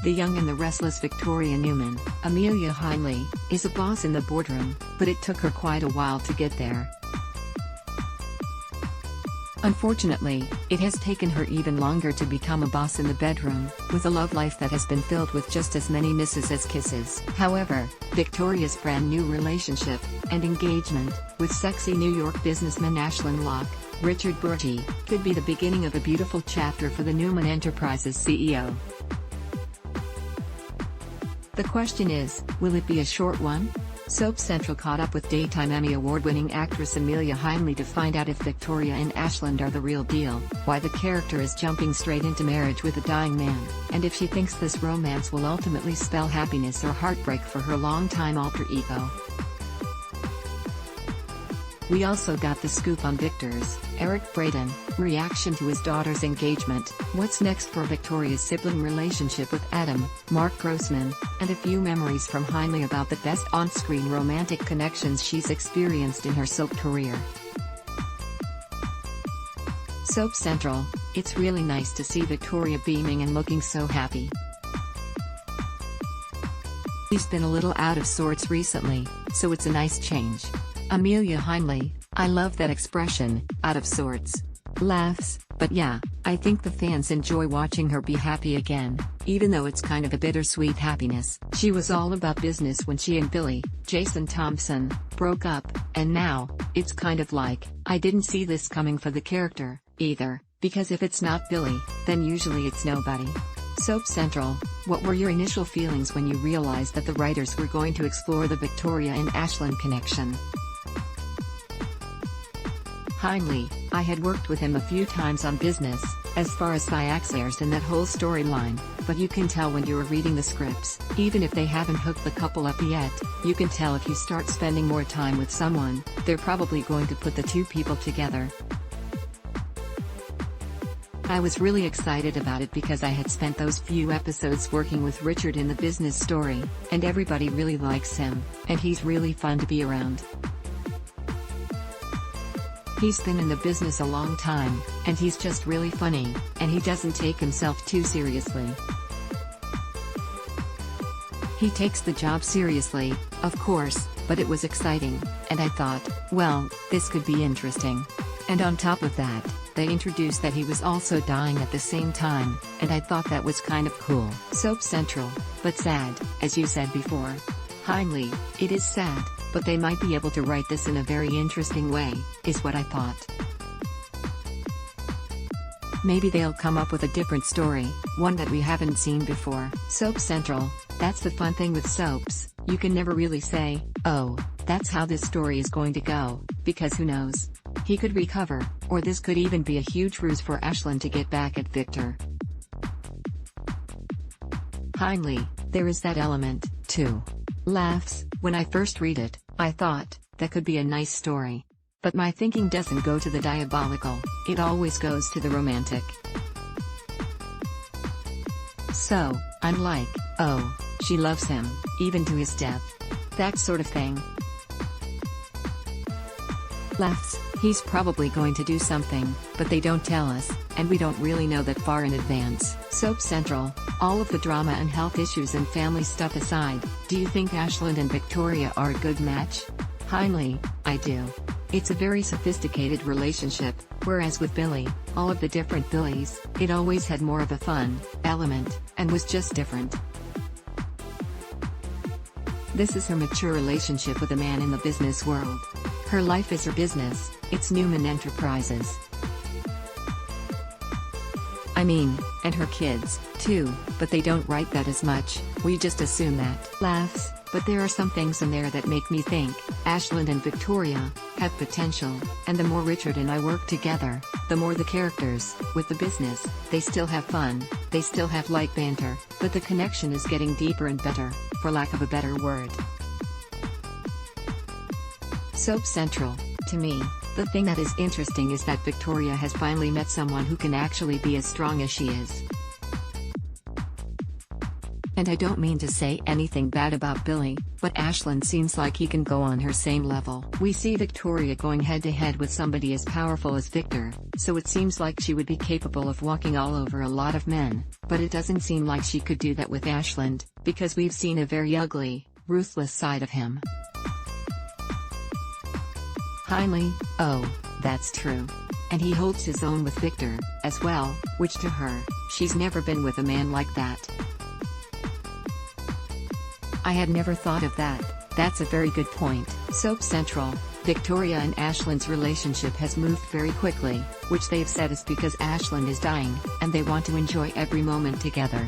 The young and the restless Victoria Newman, Amelia Heinle, is a boss in the boardroom, but it took her quite a while to get there. Unfortunately, it has taken her even longer to become a boss in the bedroom, with a love life that has been filled with just as many misses as kisses. However, Victoria's brand new relationship and engagement with sexy New York businessman Ashland Richard Burgi could be the beginning of a beautiful chapter for the Newman Enterprises CEO. The question is, will it be a short one? Soap Central caught up with Daytime Emmy Award-winning actress Amelia Heinle to find out if Victoria and Ashland are the real deal, why the character is jumping straight into marriage with a dying man, and if she thinks this romance will ultimately spell happiness or heartbreak for her longtime alter ego. We also got the scoop on Victor's, Eric Braeden, reaction to his daughter's engagement, what's next for Victoria's sibling relationship with Adam, Mark Grossman, and a few memories from Heinle about the best on-screen romantic connections she's experienced in her soap career. Soap Central, it's really nice to see Victoria beaming and looking so happy. She's been a little out of sorts recently, so it's a nice change. Amelia Heinle, I love that expression, out of sorts. Laughs, but yeah, I think the fans enjoy watching her be happy again, even though it's kind of a bittersweet happiness. She was all about business when she and Billy, Jason Thompson, broke up, and now, it's kind of like, I didn't see this coming for the character, either, because if it's not Billy, then usually it's nobody. Soap Central, what were your initial feelings when you realized that the writers were going to explore the Victoria and Ashland connection? Heinle, I had worked with him a few times on business, as far as Vi airs in that whole storyline, but you can tell when you're reading the scripts, even if they haven't hooked the couple up yet, you can tell if you start spending more time with someone, they're probably going to put the two people together. I was really excited about it because I had spent those few episodes working with Richard in the business story, and everybody really likes him, and he's really fun to be around. He's been in the business a long time, and he's just really funny, and he doesn't take himself too seriously. He takes the job seriously, of course, but it was exciting, and I thought, well, this could be interesting. And on top of that, they introduced that he was also dying at the same time, and I thought that was kind of cool. Soap Central, but sad, as you said before. Heinle, it is sad, but they might be able to write this in a very interesting way, is what I thought. Maybe they'll come up with a different story, one that we haven't seen before. Soap Central, that's the fun thing with soaps, you can never really say, oh, that's how this story is going to go, because who knows? He could recover, or this could even be a huge ruse for Ashland to get back at Victor. Heinle, there is that element, too. Laughs, when I first read it, I thought, that could be a nice story. But my thinking doesn't go to the diabolical, it always goes to the romantic. So, I'm like, oh, she loves him, even to his death. That sort of thing. Laughs, he's probably going to do something, but they don't tell us, and we don't really know that far in advance. Soap Central, all of the drama and health issues and family stuff aside, do you think Ashland and Victoria are a good match? Heinle, I do. It's a very sophisticated relationship, whereas with Billy, all of the different Billies, it always had more of a fun element, and was just different. This is her mature relationship with a man in the business world. Her life is her business, it's Newman Enterprises. I mean, and her kids, too, but they don't write that as much, we just assume that. Laughs, but there are some things in there that make me think, Ashland and Victoria, have potential, and the more Richard and I work together, the more the characters, with the business, they still have fun, they still have light banter, but the connection is getting deeper and better, for lack of a better word. Soap Central, to me, the thing that is interesting is that Victoria has finally met someone who can actually be as strong as she is. And I don't mean to say anything bad about Billy, but Ashland seems like he can go on her same level. We see Victoria going head to head with somebody as powerful as Victor, so it seems like she would be capable of walking all over a lot of men, but it doesn't seem like she could do that with Ashland, because we've seen a very ugly, ruthless side of him. Heinle, oh, that's true. And he holds his own with Victor, as well, which to her, she's never been with a man like that. I had never thought of that. That's a very good point. Soap Central, Victoria and Ashland's relationship has moved very quickly, which they've said is because Ashland is dying, and they want to enjoy every moment together.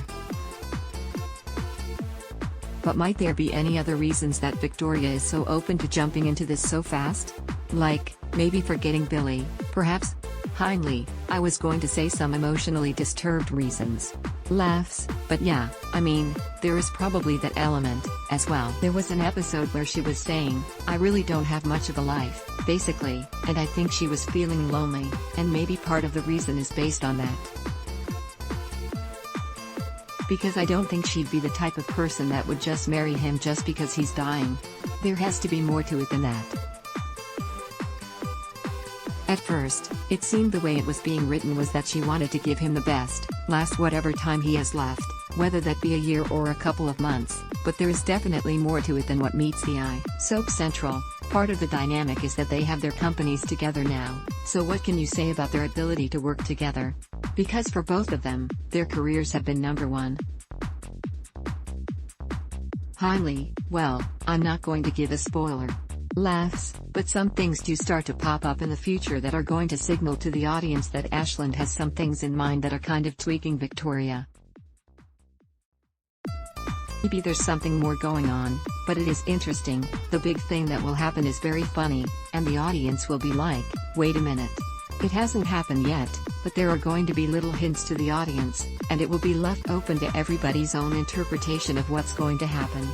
But might there be any other reasons that Victoria is so open to jumping into this so fast? Like, maybe forgetting Billy, perhaps? Heinle, I was going to say some emotionally disturbed reasons. Laughs, but yeah, I mean, there is probably that element, as well. There was an episode where she was saying, I really don't have much of a life, basically, and I think she was feeling lonely, and maybe part of the reason is based on that. Because I don't think she'd be the type of person that would just marry him just because he's dying. There has to be more to it than that. At first, it seemed the way it was being written was that she wanted to give him the best, last whatever time he has left, whether that be a year or a couple of months, but there is definitely more to it than what meets the eye. Soap Central, part of the dynamic is that they have their companies together now, so what can you say about their ability to work together? Because for both of them, their careers have been number one. Heinle, well, I'm not going to give a spoiler. Laughs, but some things do start to pop up in the future that are going to signal to the audience that Ashland has some things in mind that are kind of tweaking Victoria. Maybe there's something more going on, but it is interesting. The big thing that will happen is very funny, and the audience will be like, wait a minute. It hasn't happened yet, but there are going to be little hints to the audience, and it will be left open to everybody's own interpretation of what's going to happen.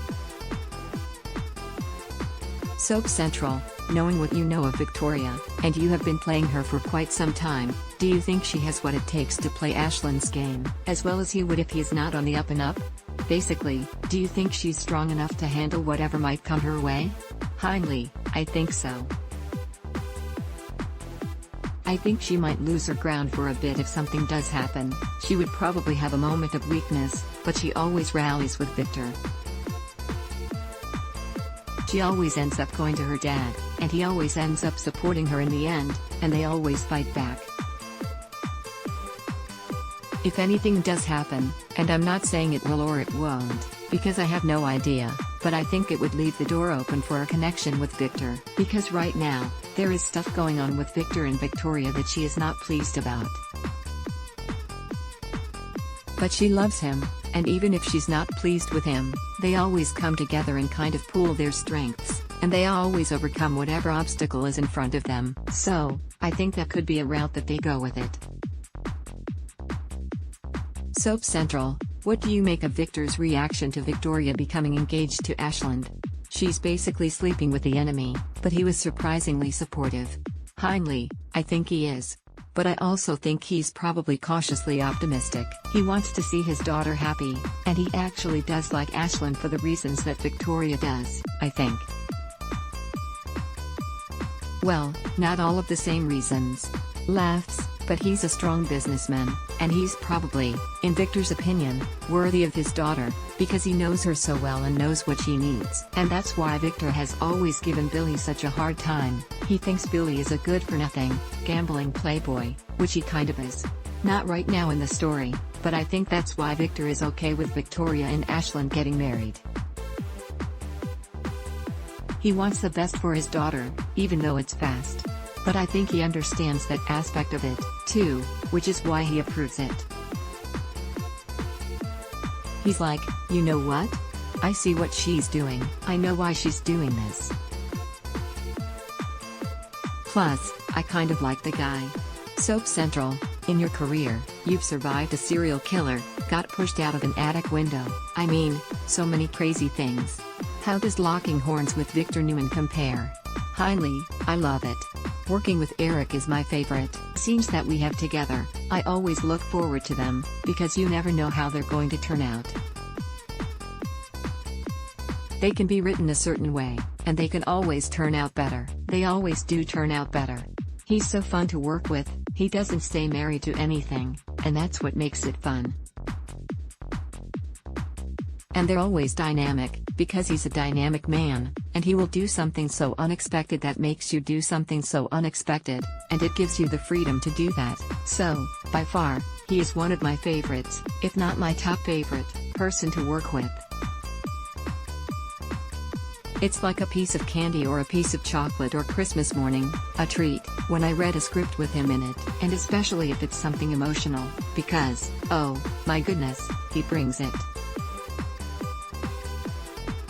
Soap Central, knowing what you know of Victoria, and you have been playing her for quite some time, do you think she has what it takes to play Ashland's game, as well as he would if he is not on the up and up? Basically, do you think she's strong enough to handle whatever might come her way? Heinle, I think so. I think she might lose her ground for a bit if something does happen. She would probably have a moment of weakness, but she always rallies with Victor. She always ends up going to her dad, and he always ends up supporting her in the end, and they always fight back. If anything does happen, and I'm not saying it will or it won't, because I have no idea, but I think it would leave the door open for a connection with Victor, because right now, there is stuff going on with Victor and Victoria that she is not pleased about. But she loves him, and even if she's not pleased with him, they always come together and kind of pool their strengths, and they always overcome whatever obstacle is in front of them. So, I think that could be a route that they go with it. Soap Central, what do you make of Victor's reaction to Victoria becoming engaged to Ashland? She's basically sleeping with the enemy, but he was surprisingly supportive. Heinle, I think he is. But I also think he's probably cautiously optimistic. He wants to see his daughter happy, and he actually does like Ashland for the reasons that Victoria does, I think. Well, not all of the same reasons. Laughs, but he's a strong businessman, and he's probably, in Victor's opinion, worthy of his daughter, because he knows her so well and knows what she needs. And that's why Victor has always given Billy such a hard time. He thinks Billy is a good-for-nothing, gambling playboy, which he kind of is. Not right now in the story, but I think that's why Victor is okay with Victoria and Ashland getting married. He wants the best for his daughter, even though it's fast. But I think he understands that aspect of it, too, which is why he approves it. He's like, you know what? I see what she's doing. I know why she's doing this. Plus, I kind of like the guy. Soap Central, in your career, you've survived a serial killer, got pushed out of an attic window, I mean, so many crazy things. How does locking horns with Victor Newman compare? Heinle, I love it. Working with Eric is my favorite. Scenes that we have together, I always look forward to them, because you never know how they're going to turn out. They can be written a certain way, and they can always turn out better. They always do turn out better. He's so fun to work with, he doesn't stay married to anything, and that's what makes it fun. And they're always dynamic, because he's a dynamic man, and he will do something so unexpected that makes you do something so unexpected, and it gives you the freedom to do that. So, by far, he is one of my favorites, if not my top favorite, person to work with. It's like a piece of candy or a piece of chocolate or Christmas morning, a treat, when I read a script with him in it, and especially if it's something emotional, because, oh, my goodness, he brings it.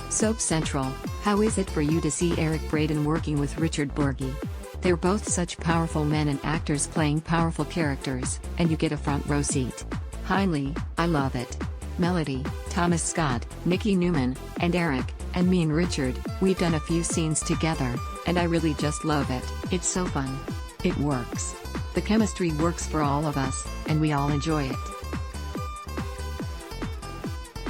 Soap Central, how is it for you to see Eric Braeden working with Richard Burgi? They're both such powerful men and actors playing powerful characters, and you get a front row seat. Heinle, I love it. Melody, Thomas Scott, Nikki Newman, and Eric, and me and Richard, we've done a few scenes together, and I really just love it. It's so fun. It works. The chemistry works for all of us, and we all enjoy it.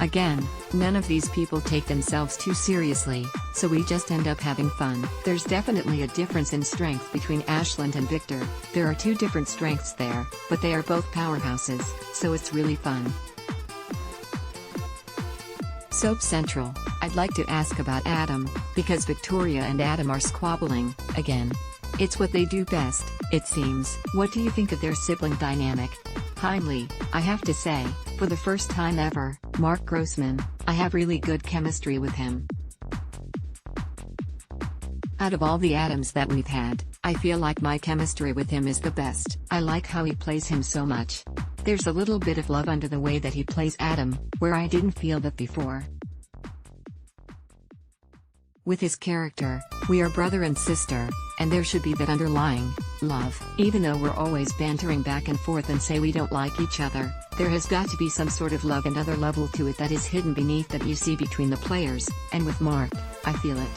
Again, none of these people take themselves too seriously, so we just end up having fun. There's definitely a difference in strength between Ashland and Victor. There are two different strengths there, but they are both powerhouses, so it's really fun. Soap Central, I'd like to ask about Adam, because Victoria and Adam are squabbling, again. It's what they do best, it seems. What do you think of their sibling dynamic? Heinle, I have to say, for the first time ever, Mark Grossman, I have really good chemistry with him. Out of all the Adams that we've had, I feel like my chemistry with him is the best. I like how he plays him so much. There's a little bit of love under the way that he plays Adam, where I didn't feel that before. With his character, we are brother and sister, and there should be that underlying love. Even though we're always bantering back and forth and say we don't like each other, there has got to be some sort of love and other level to it that is hidden beneath that you see between the players, and with Mark, I feel it.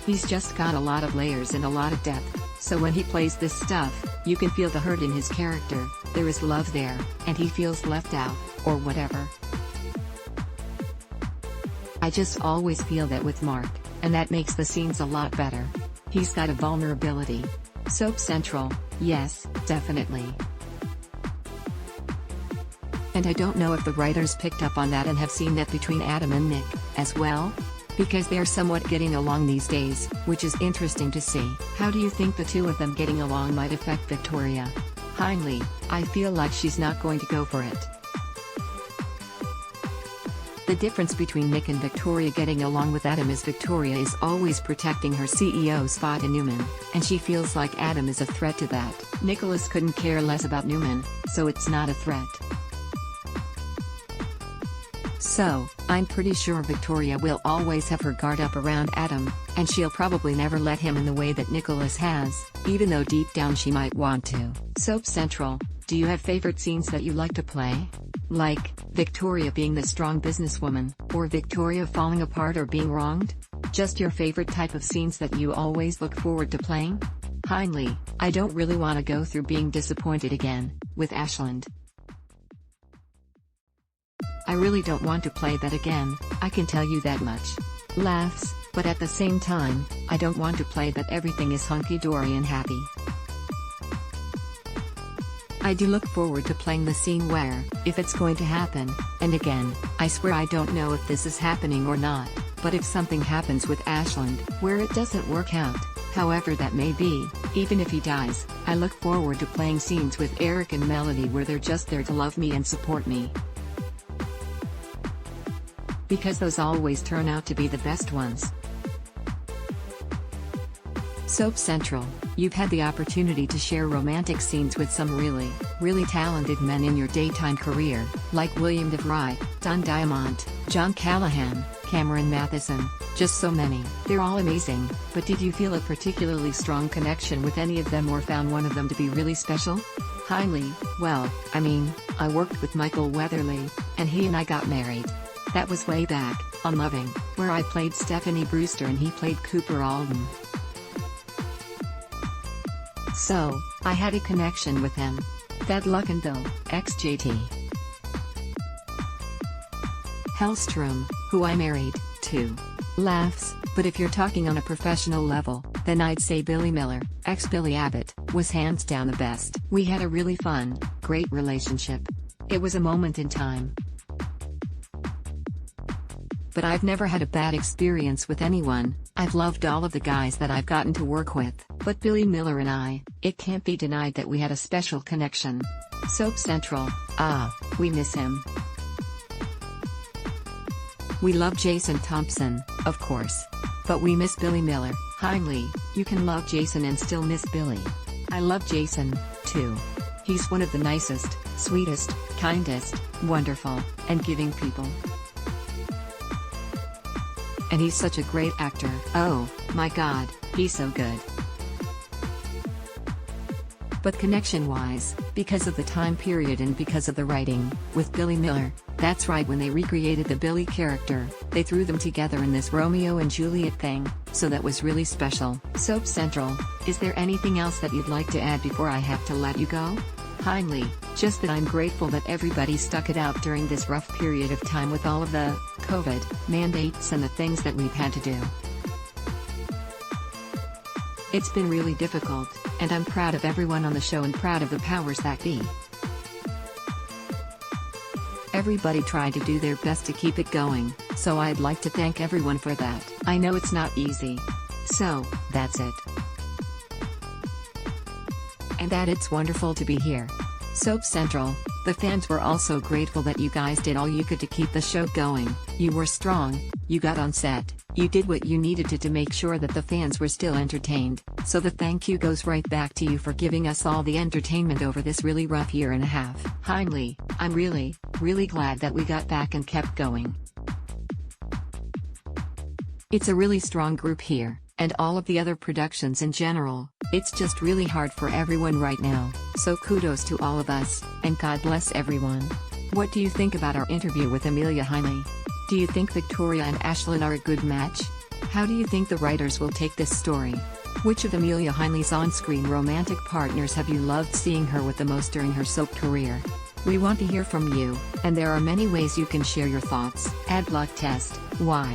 He's just got a lot of layers and a lot of depth, so when he plays this stuff, you can feel the hurt in his character, there is love there, and he feels left out, or whatever. I just always feel that with Mark, and that makes the scenes a lot better. He's got a vulnerability. Soap Central, yes, definitely. And I don't know if the writers picked up on that and have seen that between Adam and Nick, as well? Because they're somewhat getting along these days, which is interesting to see. How do you think the two of them getting along might affect Victoria? Heinle, I feel like she's not going to go for it. The difference between Nick and Victoria getting along with Adam is Victoria is always protecting her CEO spot in Newman, and she feels like Adam is a threat to that. Nicholas couldn't care less about Newman, so it's not a threat. So, I'm pretty sure Victoria will always have her guard up around Adam, and she'll probably never let him in the way that Nicholas has, even though deep down she might want to. Soap Central, do you have favorite scenes that you like to play? Like, Victoria being the strong businesswoman, or Victoria falling apart or being wronged? Just your favorite type of scenes that you always look forward to playing? Heinle, I don't really want to go through being disappointed again, with Ashland. I really don't want to play that again, I can tell you that much. Laughs, but at the same time, I don't want to play that everything is hunky-dory and happy. I do look forward to playing the scene where, if it's going to happen, and again, I swear I don't know if this is happening or not, but if something happens with Ashland, where it doesn't work out, however that may be, even if he dies, I look forward to playing scenes with Eric and Melody where they're just there to love me and support me. Because those always turn out to be the best ones. Soap Central, you've had the opportunity to share romantic scenes with some really talented men in your daytime career, like William DeVry, Don Diamont, John Callahan, Cameron Matheson, just so many. They're all amazing, but did you feel a particularly strong connection with any of them or found one of them to be really special? Heinle, well, I mean, I worked with Michael Weatherly, and he and I got married. That was way back, on Loving, where I played Stephanie Brewster and he played Cooper Alden. So, I had a connection with him. That Luckando, ex-JT. Hellstrom, who I married, 2 laughs, but if you're talking on a professional level, then I'd say Billy Miller, ex-Billy Abbott, was hands down the best. We had a really fun, great relationship. It was a moment in time. But I've never had a bad experience with anyone. I've loved all of the guys that I've gotten to work with, but Billy Miller and I, it can't be denied that we had a special connection. Soap Central, we miss him. We love Jason Thompson, of course. But we miss Billy Miller. Heinle, you can love Jason and still miss Billy. I love Jason, too. He's one of the nicest, sweetest, kindest, wonderful, and giving people. And he's such a great actor. Oh, my God, he's so good. But connection-wise, because of the time period and because of the writing, with Billy Miller, that's right, when they recreated the Billy character, they threw them together in this Romeo and Juliet thing, so that was really special. Soap Central, is there anything else that you'd like to add before I have to let you go? Heinle, just that I'm grateful that everybody stuck it out during this rough period of time with all of the COVID mandates and the things that we've had to do. It's been really difficult, and I'm proud of everyone on the show and proud of the powers that be. Everybody tried to do their best to keep it going, so I'd like to thank everyone for that. I know it's not easy. So, that's it. And that it's wonderful to be here. Soap Central, the fans were also grateful that you guys did all you could to keep the show going. You were strong, you got on set, you did what you needed to make sure that the fans were still entertained, so the thank you goes right back to you for giving us all the entertainment over this really rough year and a half. Heinle, I'm really glad that we got back and kept going. It's a really strong group here, and all of the other productions in general. It's just really hard for everyone right now, so kudos to all of us, and God bless everyone. What do you think about our interview with Amelia Heinle? Do you think Victoria and Ashland are a good match? How do you think the writers will take this story? Which of Amelia Heinle's on-screen romantic partners have you loved seeing her with the most during her soap career? We want to hear from you, and there are many ways you can share your thoughts. Ad block test, why?